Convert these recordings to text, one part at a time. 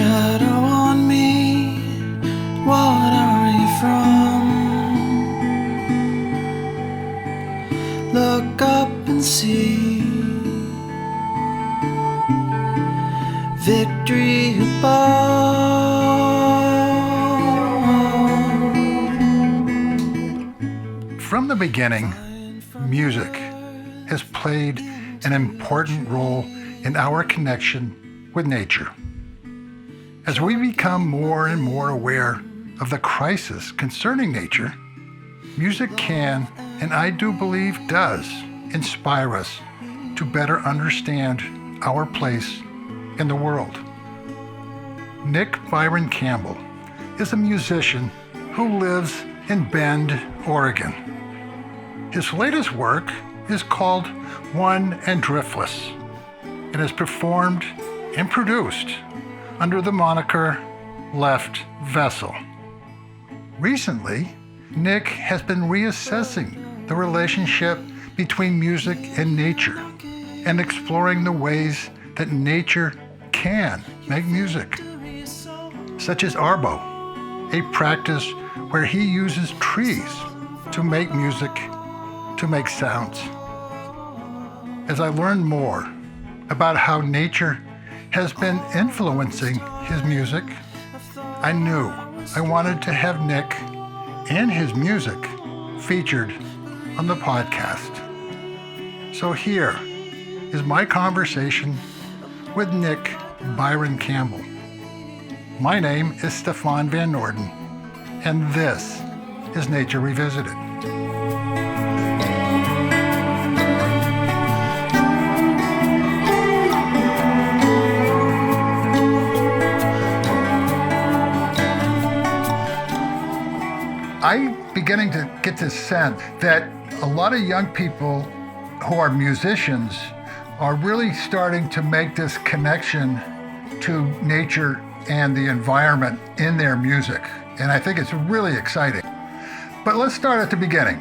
shadow on me, what are you from? Look up and see victory above. From the beginning, music has played an important role in our connection with nature. As we become more and more aware of the crisis concerning nature, music can, and I do believe does, inspire us to better understand our place in the world. Nick Byron Campbell is a musician who lives in Bend, Oregon. His latest work is called Untitled and Driftless and is performed and produced under the moniker Left Vessel. Recently, Nick has been reassessing the relationship between music and nature and exploring the ways that nature can make music, such as Arbow, a practice where he uses trees to make music, to make sounds. As I learned more about how nature has been influencing his music, I knew I wanted to have Nick and his music featured on the podcast. So here is my conversation with Nick Byron Campbell. My name is Stefan Van Norden, and this is Nature Revisited. I'm beginning to get this sense that a lot of young people who are musicians are really starting to make this connection to nature and the environment in their music. And I think it's really exciting. But let's start at the beginning.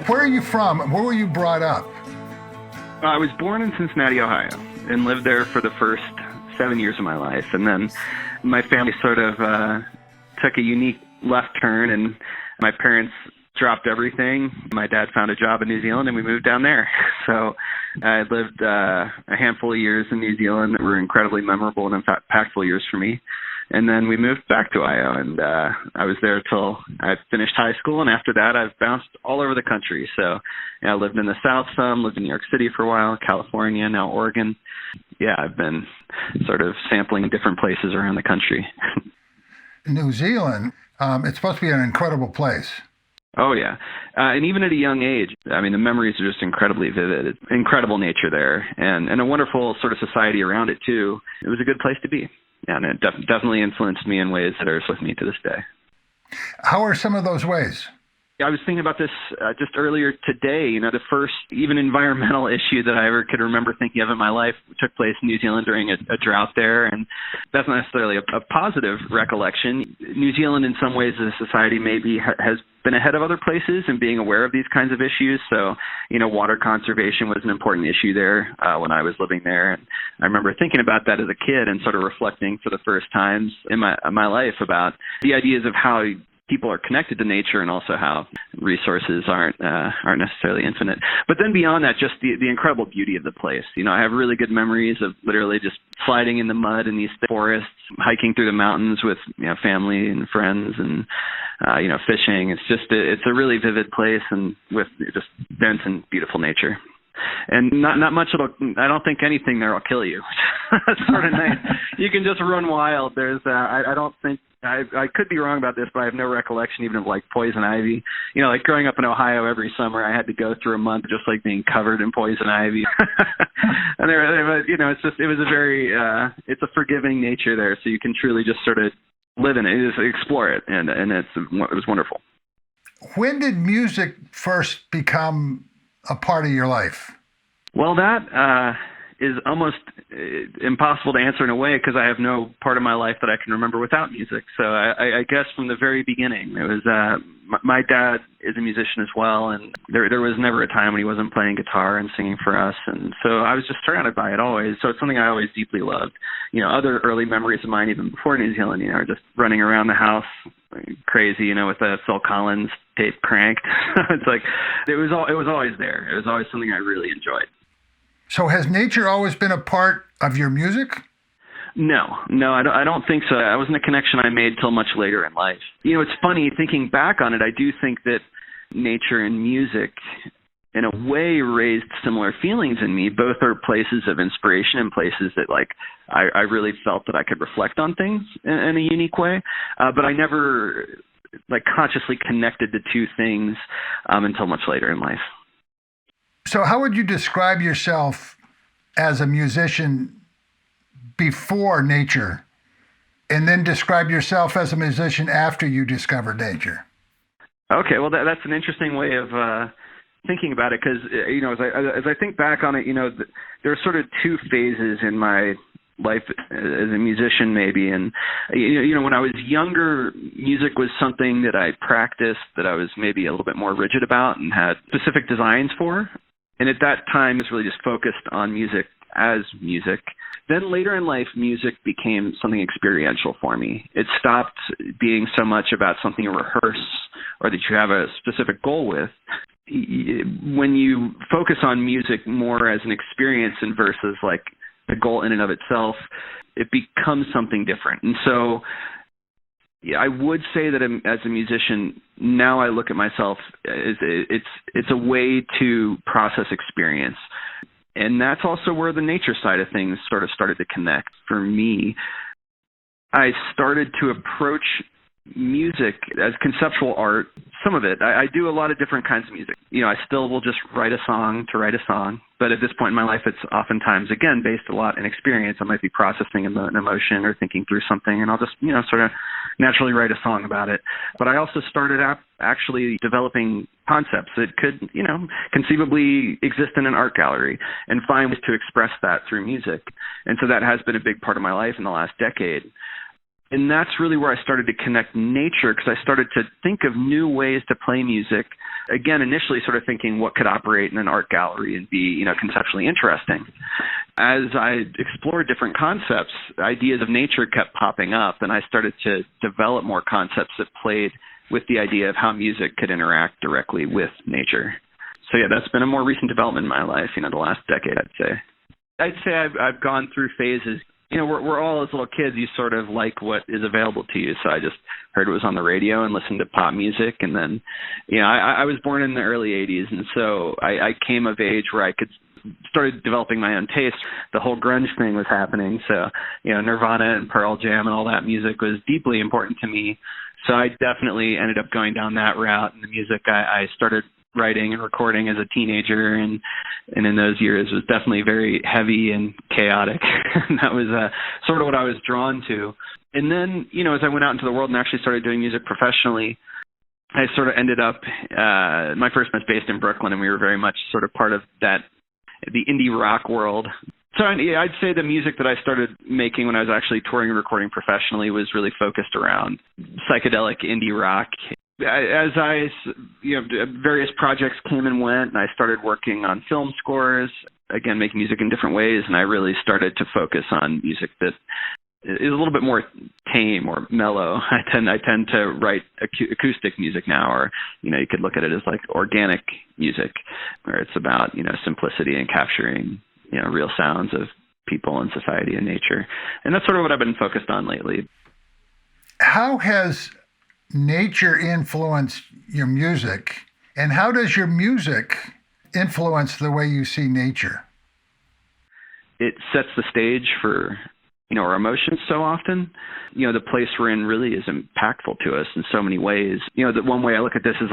Where are you from? Where were you brought up? I was born in Cincinnati, Ohio, and lived there for the first 7 years of my life. And then my family sort of took a unique left turn, and my parents dropped everything. My dad found a job in New Zealand, and we moved down there. So I lived a handful of years in New Zealand that were incredibly memorable and impactful years for me. And then we moved back to Ohio, and I was there till I finished high school. And after that, I've bounced all over the country. So I lived in the South some, lived in New York City for a while, California, now Oregon. Yeah, I've been sort of sampling different places around the country. New Zealand, it's supposed to be an incredible place. Oh, yeah. And even at a young age, I mean, the memories are just incredibly vivid. It's incredible nature there, and a wonderful sort of society around it, too. It was a good place to be. Yeah, and it definitely influenced me in ways that are with me to this day. How are some of those ways? I was thinking about this just earlier today. You know, the first even environmental issue that I ever could remember thinking of in my life took place in New Zealand during a drought there, and that's not necessarily a positive recollection. New Zealand, in some ways, as a society, maybe has been ahead of other places in being aware of these kinds of issues. So, you know, water conservation was an important issue there when I was living there. And I remember thinking about that as a kid and sort of reflecting for the first times in my life about the ideas of how people are connected to nature and also how resources aren't necessarily infinite. But then beyond that, just the incredible beauty of the place. You know, I have really good memories of literally just sliding in the mud in these forests, hiking through the mountains with, you know, family and friends, and you know, fishing. It's a really vivid place, and with just dense and beautiful nature. And not much I don't think anything there will kill you. That's sort of nice. You can just run wild. There's I don't think I could be wrong about this, but I have no recollection even of like poison ivy. You know, like growing up in Ohio, every summer I had to go through a month just like being covered in poison ivy. And you know, it was a very it's a forgiving nature there, so you can truly just sort of live in it, just explore it, and it was wonderful. When did music first become a part of your life? Well, that is almost impossible to answer in a way because I have no part of my life that I can remember without music. So I guess from the very beginning, it was my dad is a musician as well, and there was never a time when he wasn't playing guitar and singing for us, and so I was just surrounded by it always. So it's something I always deeply loved. Other early memories of mine, even before New Zealand, are just running around the house crazy, with a Phil Collins tape cranked. It's like it was always there. It was always something I really enjoyed. So has nature always been a part of your music? No, I don't think so. That wasn't a connection I made till much later in life. It's funny, thinking back on it, I do think that nature and music, in a way, raised similar feelings in me. Both are places of inspiration and places that, I really felt that I could reflect on things in a unique way. But I never, consciously connected the two things until much later in life. So how would you describe yourself as a musician before nature, and then describe yourself as a musician after you discovered nature? Okay, well, that's an interesting way of thinking about it, because as I think back on it, there are sort of two phases in my life as a musician, maybe. And when I was younger, music was something that I practiced, that I was maybe a little bit more rigid about and had specific designs for. And at that time, I was really just focused on music as music. Then later in life, music became something experiential for me. It stopped being so much about something you rehearse or that you have a specific goal with. When you focus on music more as an experience and versus a goal in and of itself, it becomes something different. And so I would say that as a musician, now I look at myself as it's a way to process experience. And that's also where the nature side of things sort of started to connect for me. I started to approach music as conceptual art. Some of it, I do a lot of different kinds of music. I still will just write a song to write a song. But at this point in my life, it's oftentimes, again, based a lot in experience. I might be processing an emotion or thinking through something, and I'll just, sort of naturally write a song about it. But I also started actually developing concepts that could, conceivably exist in an art gallery and find ways to express that through music. And so that has been a big part of my life in the last decade. And that's really where I started to connect nature, because I started to think of new ways to play music. Again, initially sort of thinking what could operate in an art gallery and be, conceptually interesting. As I explored different concepts, ideas of nature kept popping up, and I started to develop more concepts that played with the idea of how music could interact directly with nature. So yeah, that's been a more recent development in my life, the last decade, I'd say I've gone through phases. We're all, as little kids, you sort of like what is available to you. So I just heard it was on the radio and listened to pop music. And then, I was born in the early 80s. And so I came of age where I started developing my own taste. The whole grunge thing was happening. So, Nirvana and Pearl Jam and all that music was deeply important to me. So I definitely ended up going down that route. And the music I started writing and recording as a teenager, and in those years was definitely very heavy and chaotic. And that was sort of what I was drawn to. And then, as I went out into the world and actually started doing music professionally, I sort of ended up, my first band's based in Brooklyn, and we were very much sort of part of that, the indie rock world. So I'd say the music that I started making when I was actually touring and recording professionally was really focused around psychedelic indie rock. As various projects came and went, and I started working on film scores, again, making music in different ways, and I really started to focus on music that is a little bit more tame or mellow. I tend to write acoustic music now, or, you could look at it as organic music, where it's about, simplicity and capturing, real sounds of people and society and nature. And that's sort of what I've been focused on lately. How has nature influenced your music, and how does your music influence the way you see nature? It sets the stage for, our emotions so often. The place we're in really is impactful to us in so many ways. The one way I look at this is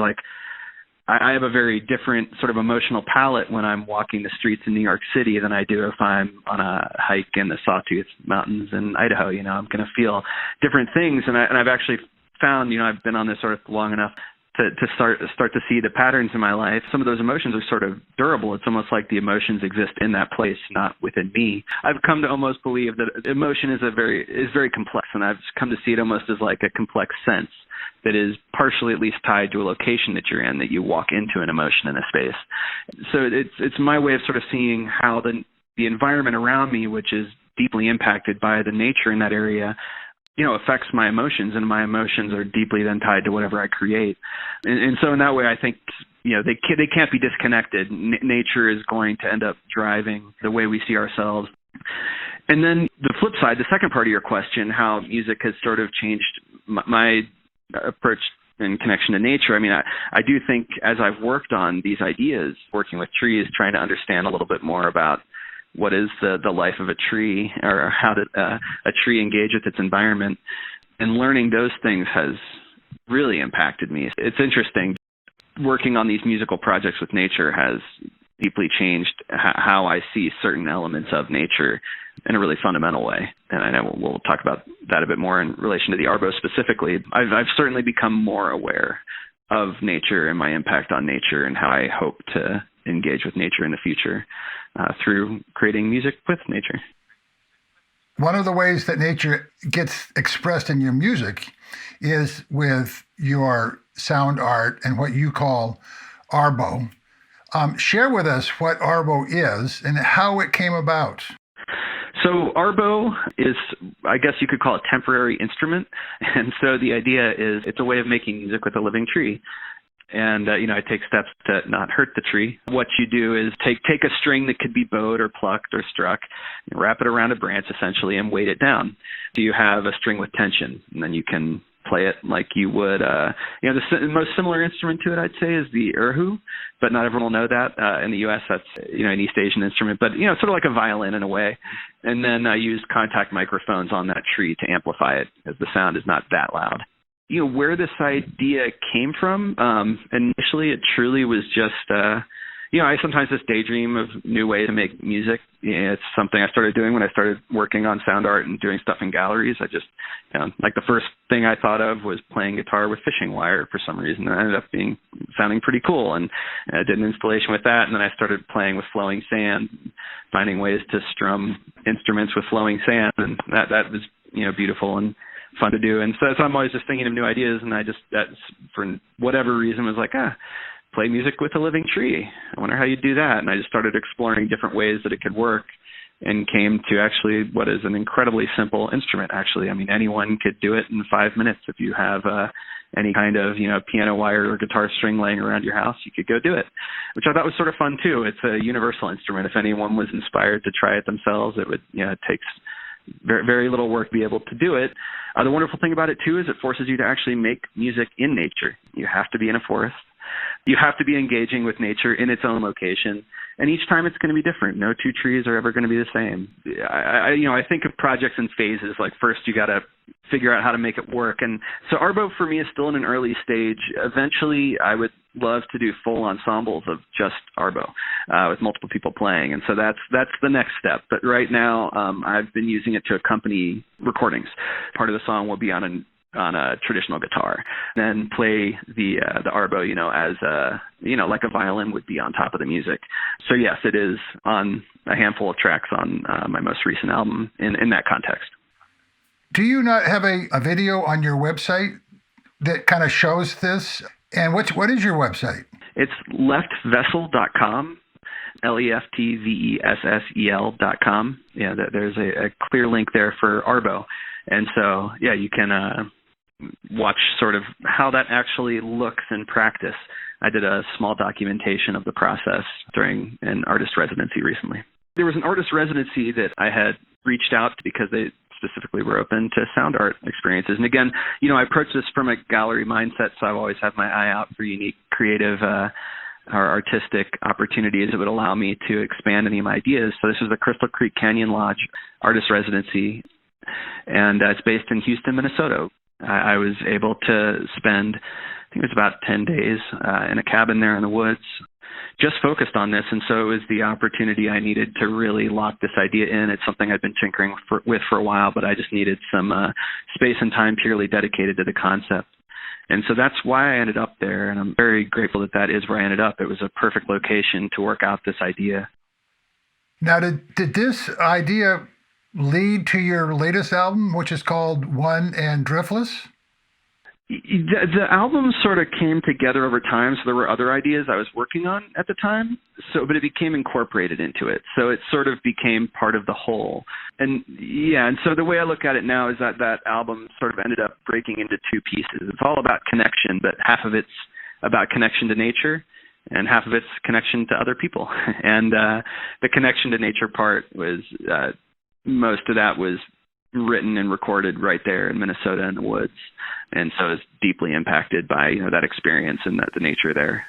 I have a very different sort of emotional palette when I'm walking the streets in New York City than I do if I'm on a hike in the Sawtooth Mountains in Idaho. I'm going to feel different things. And I've actually found, I've been on this earth long enough to start to see the patterns in my life. Some of those emotions are sort of durable. It's almost like the emotions exist in that place, not within me. I've come to almost believe that emotion is very complex, and I've come to see it almost as like a complex sense that is partially at least tied to a location that you're in, that you walk into an emotion in a space. So it's my way of sort of seeing how the environment around me, which is deeply impacted by the nature in that area, affects my emotions, and my emotions are deeply then tied to whatever I create. And so in that way, I think, they can't be disconnected. Nature is going to end up driving the way we see ourselves. And then the flip side, the second part of your question, how music has sort of changed my approach in connection to nature. I mean, I do think as I've worked on these ideas, working with trees, trying to understand a little bit more about what is the life of a tree, or how did a tree engage with its environment, and learning those things has really impacted me. It's interesting. Working on these musical projects with nature has deeply changed how I see certain elements of nature in a really fundamental way. And I know we'll talk about that a bit more in relation to the Arbow specifically. I've certainly become more aware of nature and my impact on nature, and how I hope to engage with nature in the future through creating music with nature. One of the ways that nature gets expressed in your music is with your sound art and what you call Arbow. Share with us what Arbow is and how it came about. So Arbow is, I guess you could call it, a temporary instrument. And so the idea is it's a way of making music with a living tree. And, I take steps to not hurt the tree. What you do is take a string that could be bowed or plucked or struck, and wrap it around a branch essentially, and weight it down. So you have a string with tension, and then you can play it like you would, the most similar instrument to it, I'd say, is the erhu, but not everyone will know that. In the U.S., that's, an East Asian instrument, but, sort of like a violin in a way. And then I use contact microphones on that tree to amplify it, because the sound is not that loud. Where this idea came from, initially it truly was just, I sometimes just daydream of new ways to make music. It's something I started doing when I started working on sound art and doing stuff in galleries. I just, like the first thing I thought of was playing guitar with fishing wire for some reason. It ended up sounding pretty cool, and I did an installation with that, and then I started playing with flowing sand, finding ways to strum instruments with flowing sand, and that was, beautiful and fun to do. And so I'm always just thinking of new ideas, and that for whatever reason was like, play music with a living tree. I wonder how you do that. And I just started exploring different ways that it could work, and came to actually what is an incredibly simple instrument, actually. I mean, anyone could do it in 5 minutes. If you have any kind of, piano wire or guitar string laying around your house, you could go do it, which I thought was sort of fun too. It's a universal instrument. If anyone was inspired to try it themselves, it would, it takes very, very little work to be able to do it. The wonderful thing about it too is it forces you to actually make music in nature. You have to be in a forest. You have to be engaging with nature in its own location. And each time it's going to be different. No two trees are ever going to be the same. I think of projects in phases. Like first you got to figure out how to make it work. And so Arbow for me is still in an early stage. Eventually I would love to do full ensembles of just Arbow with multiple people playing. And so that's the next step. But right now I've been using it to accompany recordings. Part of the song will be on a traditional guitar, then play the Arbow, as like a violin would be on top of the music. So yes, it is on a handful of tracks on my most recent album in that context. Do you not have a video on your website that kind of shows this? And what is your website? It's leftvessel.com. leftvessel.com. Yeah, there's a clear link there for Arbow. And so, yeah, you can watch sort of how that actually looks in practice. I did a small documentation of the process during an artist residency recently. There was an artist residency that I had reached out to because they specifically were open to sound art experiences. And again, I approach this from a gallery mindset, so I've always had my eye out for unique, creative, or artistic opportunities that would allow me to expand any of my ideas. So this is the Crystal Creek Canyon Lodge artist residency, and it's based in Houston, Minnesota. I was able to spend, I think it was about 10 days in a cabin there in the woods, just focused on this. And so it was the opportunity I needed to really lock this idea in. It's something I've been tinkering with for a while, but I just needed some space and time purely dedicated to the concept. And so that's why I ended up there, and I'm very grateful that that is where I ended up. It was a perfect location to work out this idea. Now, did this idea lead to your latest album, which is called One and Driftless? The album sort of came together over time, so there were other ideas I was working on at the time, but it became incorporated into it. So it sort of became part of the whole. And so the way I look at it now is that that album sort of ended up breaking into two pieces. It's all about connection, but half of it's about connection to nature, and half of it's connection to other people. And the connection to nature part was, most of that was written and recorded right there in Minnesota in the woods. And so it's deeply impacted by, that experience and the nature there.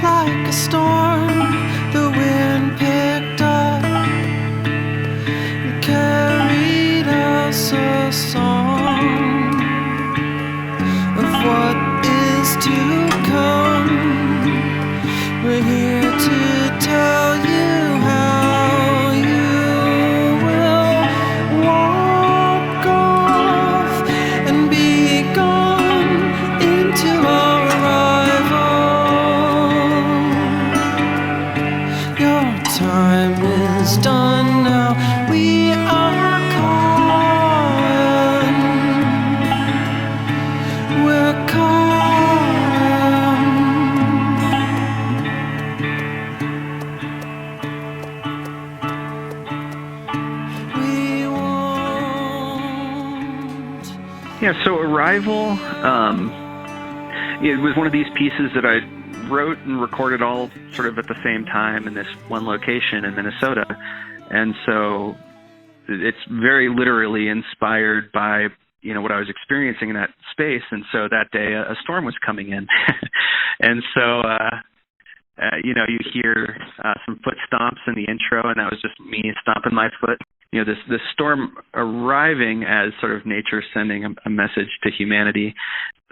Like a storm, the wind picked up and carried us a song of what is to come. We're here to tell you how you will walk off and be gone into our arrival. Your time is done now. We are calling. We're calling. We won't. Yeah, so Arrival, it was one of these pieces that I wrote and recorded all sort of at the same time in this one location in Minnesota. And so it's very literally inspired by, what I was experiencing in that space. And so that day a storm was coming in. And so, you hear some foot stomps in the intro, and that was just me stomping my foot. This storm arriving as sort of nature sending a message to humanity.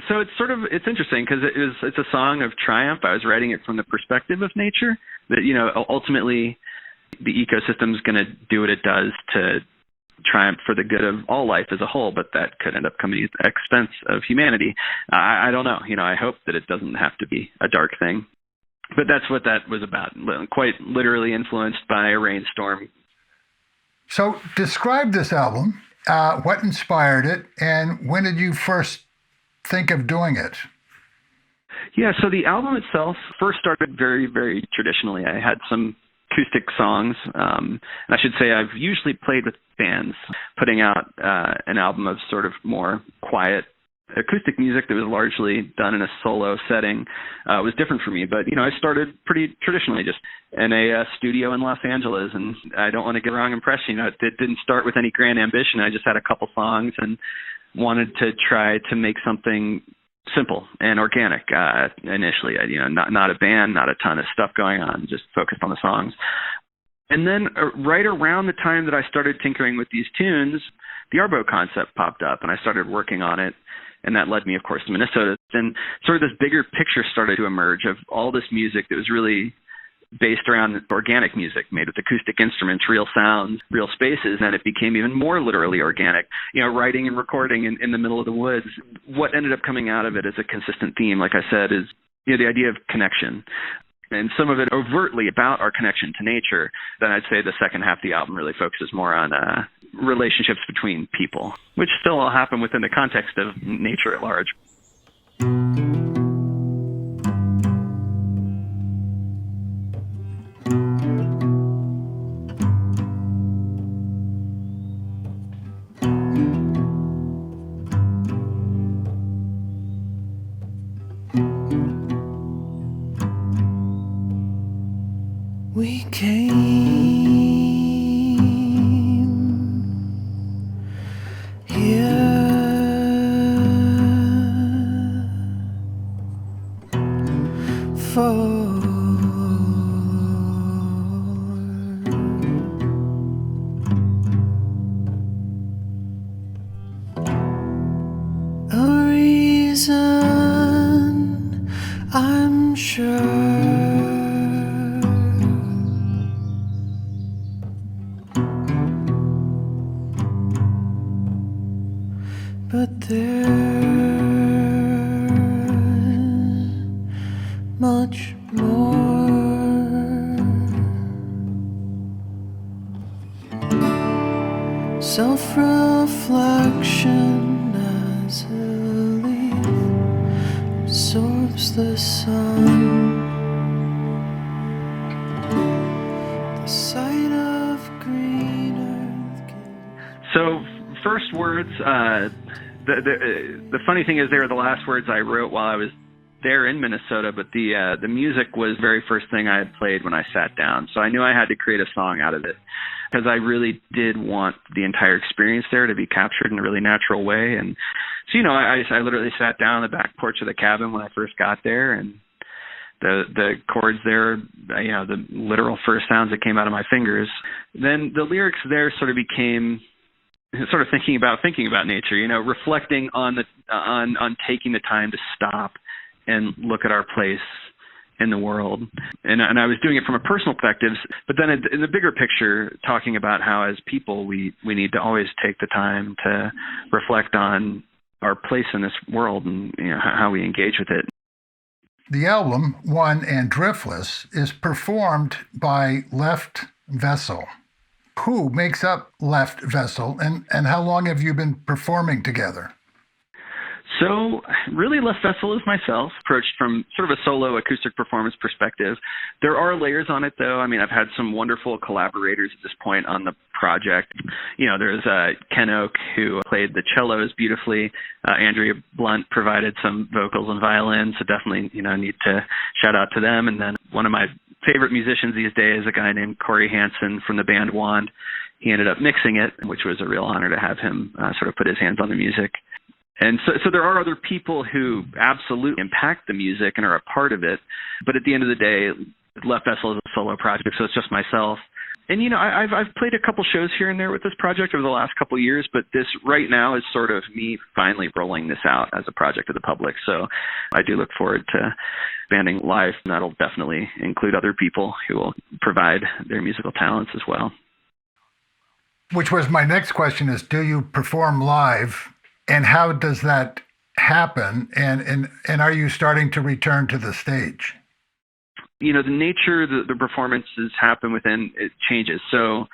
So it's interesting because it's a song of triumph. I was writing it from the perspective of nature, that, ultimately the ecosystem is going to do what it does to triumph for the good of all life as a whole, but that could end up coming at the expense of humanity. I don't know. I hope that it doesn't have to be a dark thing. But that's what that was about, quite literally influenced by a rainstorm. So describe this album, what inspired it, and when did you first think of doing it? Yeah, so the album itself first started very, very traditionally. I had some acoustic songs, and I should say I've usually played with bands, putting out an album of sort of more quiet acoustic music that was largely done in a solo setting. Was different for me, but I started pretty traditionally, just in a studio in Los Angeles, and I don't want to get the wrong impression. It didn't start with any grand ambition. I just had a couple songs and wanted to try to make something simple and organic initially. Not a band, not a ton of stuff going on, just focused on the songs. And then right around the time that I started tinkering with these tunes, the Arbow concept popped up, and I started working on it. And that led me, of course, to Minnesota. And sort of this bigger picture started to emerge of all this music that was really based around organic music, made with acoustic instruments, real sounds, real spaces, and it became even more literally organic. Writing and recording in the middle of the woods. What ended up coming out of it as a consistent theme, like I said, is the idea of connection. And some of it overtly about our connection to nature. Then I'd say the second half of the album really focuses more on relationships between people, which still all happen within the context of nature at large. We came here for A reason, I'm sure, but there's much more. Self-reflection as a leaf absorbs the sun. The sight of green earth So, first words, the funny thing is they were the last words I wrote while I was there in Minnesota, but the music was the very first thing I had played when I sat down. So I knew I had to create a song out of it because I really did want the entire experience there to be captured in a really natural way. And so, I literally sat down on the back porch of the cabin when I first got there, and the chords there, the literal first sounds that came out of my fingers. Then the lyrics there sort of became sort of thinking about nature, reflecting on taking the time to stop and look at our place in the world. And I was doing it from a personal perspective, but then in the bigger picture, talking about how as people, we need to always take the time to reflect on our place in this world and how we engage with it. The album, One and Driftless, is performed by Left Vessel. Who makes up Left Vessel, and how long have you been performing together? So really, Left Vessel is myself, approached from sort of a solo acoustic performance perspective. There are layers on it, though. I mean, I've had some wonderful collaborators at this point on the project. There's Ken Oak, who played the cellos beautifully. Andrea Blunt provided some vocals and violins, so definitely, need to shout out to them. And then one of my favorite musicians these days, a guy named Corey Hansen from the band Wand. He ended up mixing it, which was a real honor to have him sort of put his hands on the music. And so there are other people who absolutely impact the music and are a part of it. But at the end of the day, Left Vessel is a solo project, so it's just myself. And, I've played a couple shows here and there with this project over the last couple of years, but this right now is sort of me finally rolling this out as a project to the public. So I do look forward to banding live. And that'll definitely include other people who will provide their musical talents as well. Which was my next question is, do you perform live? And how does that happen? And are you starting to return to the stage? The nature the performances happen within, it changes. So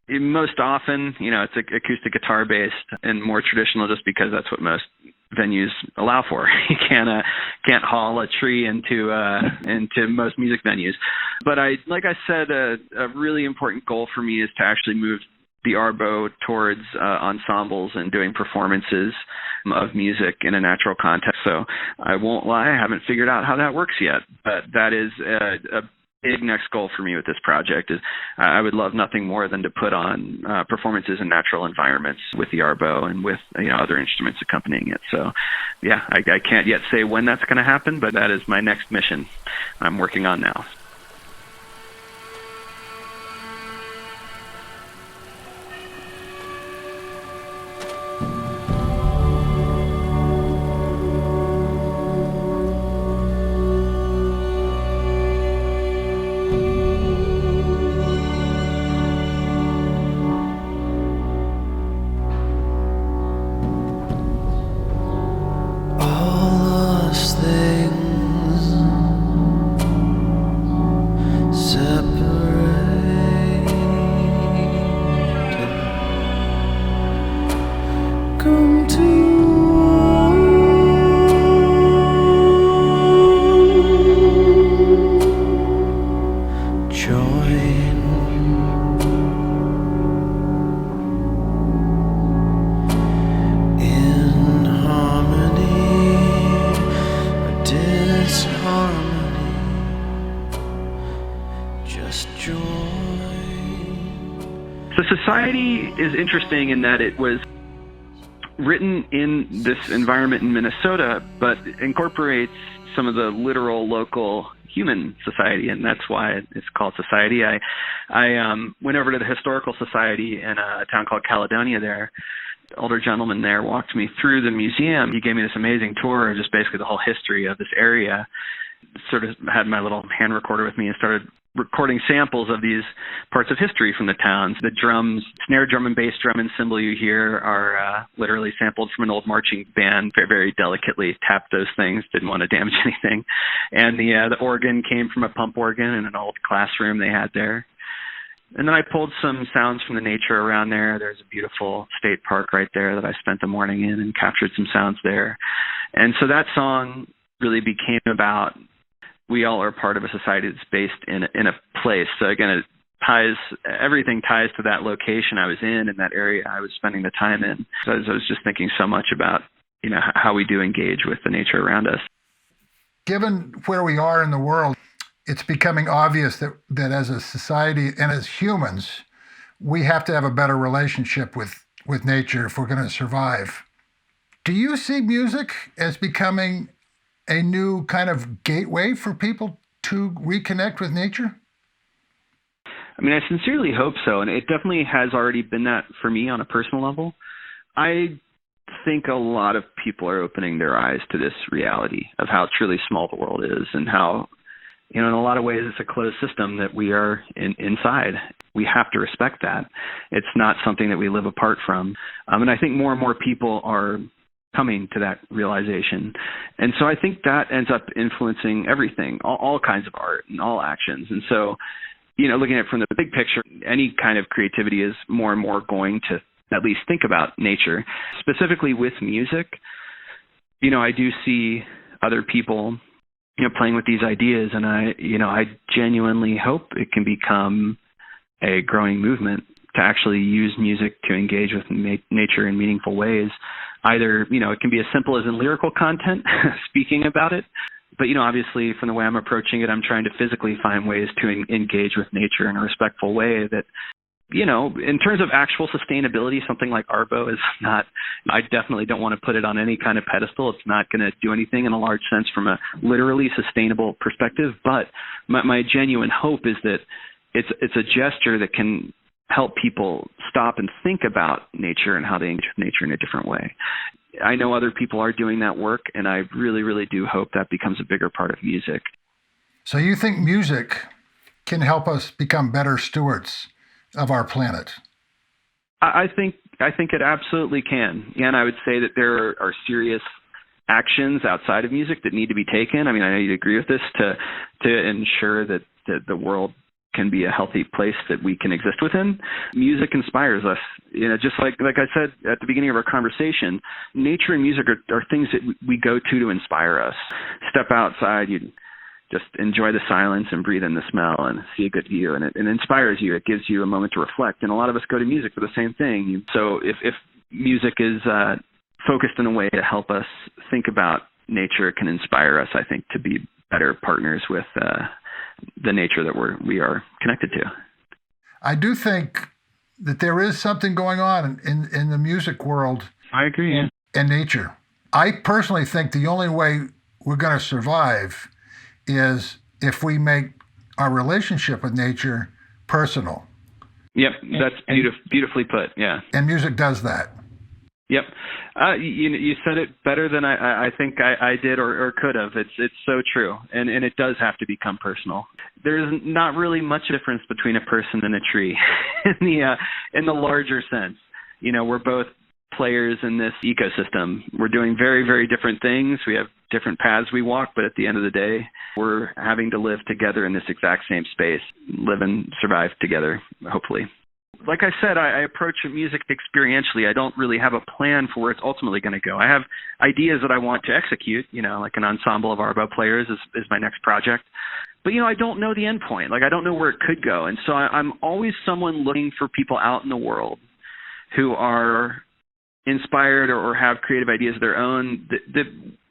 most often, it's acoustic guitar based and more traditional just because that's what most venues allow for. You can't haul a tree into most music venues. But like I said, a really important goal for me is to actually move the Arbow towards ensembles and doing performances of music in a natural context. So I won't lie, I haven't figured out how that works yet, but that is a big next goal for me with this project. Is I would love nothing more than to put on performances in natural environments with the Arbow and with other instruments accompanying it. So yeah, I can't yet say when that's going to happen, but that is my next mission I'm working on now. So Society is interesting in that it was written in this environment in Minnesota, but incorporates some of the literal local human society, and that's why it's called society. I went over to the Historical Society in a town called Caledonia there. The older gentleman there walked me through the museum. He gave me this amazing tour of just basically the whole history of this area. Sort of had my little hand recorder with me and started recording samples of these parts of history from the towns. The drums, snare drum and bass drum and cymbal you hear are literally sampled from an old marching band. Very, very delicately tapped those things, didn't want to damage anything. And the organ came from a pump organ in an old classroom they had there. And then I pulled some sounds from the nature around there. There's a beautiful state park right there that I spent the morning in and captured some sounds there. And so that song really became about we all are part of a society that's based in a place. So again, everything ties to that location I was in that area I was spending the time in. So I was just thinking so much about, how we do engage with the nature around us. Given where we are in the world, it's becoming obvious that as a society and as humans, we have to have a better relationship with nature if we're going to survive. Do you see music as becoming a new kind of gateway for people to reconnect with nature? I mean, I sincerely hope so, and it definitely has already been that for me on a personal level. I think a lot of people are opening their eyes to this reality of how truly small the world is and how, in a lot of ways, it's a closed system that we are inside. We have to respect that. It's not something that we live apart from. And I think more and more people are coming to that realization. And so I think that ends up influencing everything, all kinds of art and all actions. And so, looking at it from the big picture, any kind of creativity is more and more going to at least think about nature. Specifically with music, I do see other people, playing with these ideas, and I genuinely hope it can become a growing movement to actually use music to engage with nature in meaningful ways. Either, it can be as simple as in lyrical content, speaking about it. But, obviously, from the way I'm approaching it, I'm trying to physically find ways to engage with nature in a respectful way that, in terms of actual sustainability, something like Arbow is not, I definitely don't want to put it on any kind of pedestal. It's not going to do anything in a large sense from a literally sustainable perspective. But my genuine hope is that it's a gesture that can help people stop and think about nature and how they engage with nature in a different way. I know other people are doing that work, and I really, really do hope that becomes a bigger part of music. So you think music can help us become better stewards of our planet? I think it absolutely can. And I would say that there are serious actions outside of music that need to be taken. I mean, I know you'd agree with this, to ensure that the world can be a healthy place that we can exist within. Music inspires us. Just like I said at the beginning of our conversation, nature and music are things that we go to inspire us. Step outside, you just enjoy the silence and breathe in the smell and see a good view, and it inspires you. It gives you a moment to reflect. And a lot of us go to music for the same thing. So if music is focused in a way to help us think about nature, it can inspire us, I think, to be better partners with the nature that we are connected to. I do think that there is something going on in the music world. I agree. And nature. I personally think the only way we're going to survive is if we make our relationship with nature personal. Yep, that's beautifully put, yeah. And music does that. Yep. You said it better than I think I did or could have. It's so true. And it does have to become personal. There's not really much difference between a person and a tree in the larger sense. We're both players in this ecosystem. We're doing very, very different things. We have different paths we walk, but at the end of the day, we're having to live together in this exact same space, live and survive together, hopefully. Like I said, I approach music experientially. I don't really have a plan for where it's ultimately going to go. I have ideas that I want to execute, like an ensemble of Arbow players is my next project. But, I don't know the end point. I don't know where it could go. And so I'm always someone looking for people out in the world who are inspired or have creative ideas of their own that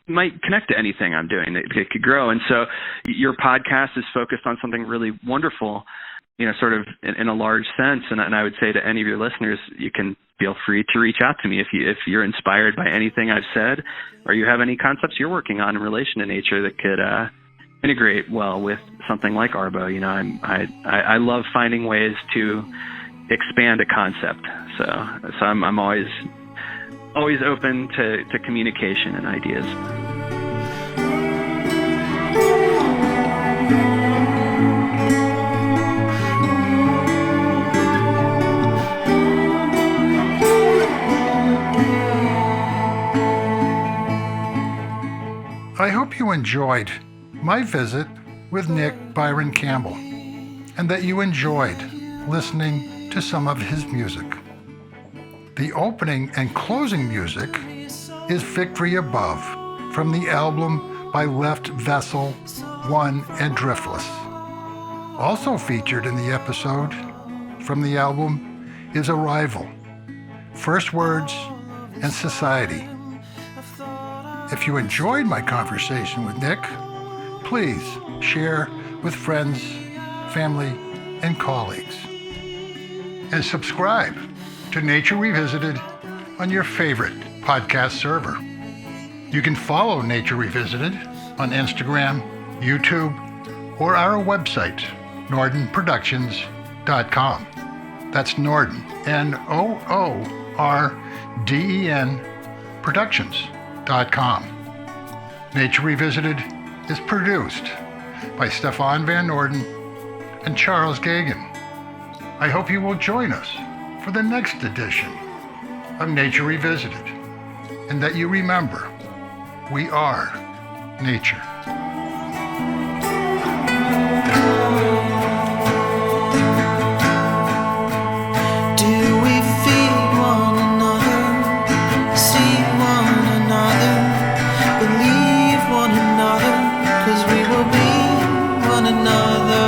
might connect to anything I'm doing, that it could grow. And so your podcast is focused on something really wonderful, sort of in a large sense. And I would say to any of your listeners, you can feel free to reach out to me if you're inspired by anything I've said, or you have any concepts you're working on in relation to nature that integrate well with something like Arbow. You know, I love finding ways to expand a concept. So I'm always open to communication and ideas. I hope you enjoyed my visit with Nick Byron Campbell, and that you enjoyed listening to some of his music. The opening and closing music is Victory Above from the album by Left Vessel 1 and Driftless. Also featured in the episode from the album is Arrival, First Words, and Society. If you enjoyed my conversation with Nick, please share with friends, family, and colleagues. And subscribe to Nature Revisited on your favorite podcast server. You can follow Nature Revisited on Instagram, YouTube, or our website, NordenProductions.com. That's Norden, Noorden Productions.com. Nature Revisited is produced by Stefan Van Norden and Charles Gagan. I hope you will join us for the next edition of Nature Revisited, and that you remember, we are nature. Do we feed one another, see one another, believe one another, 'cause we will be one another.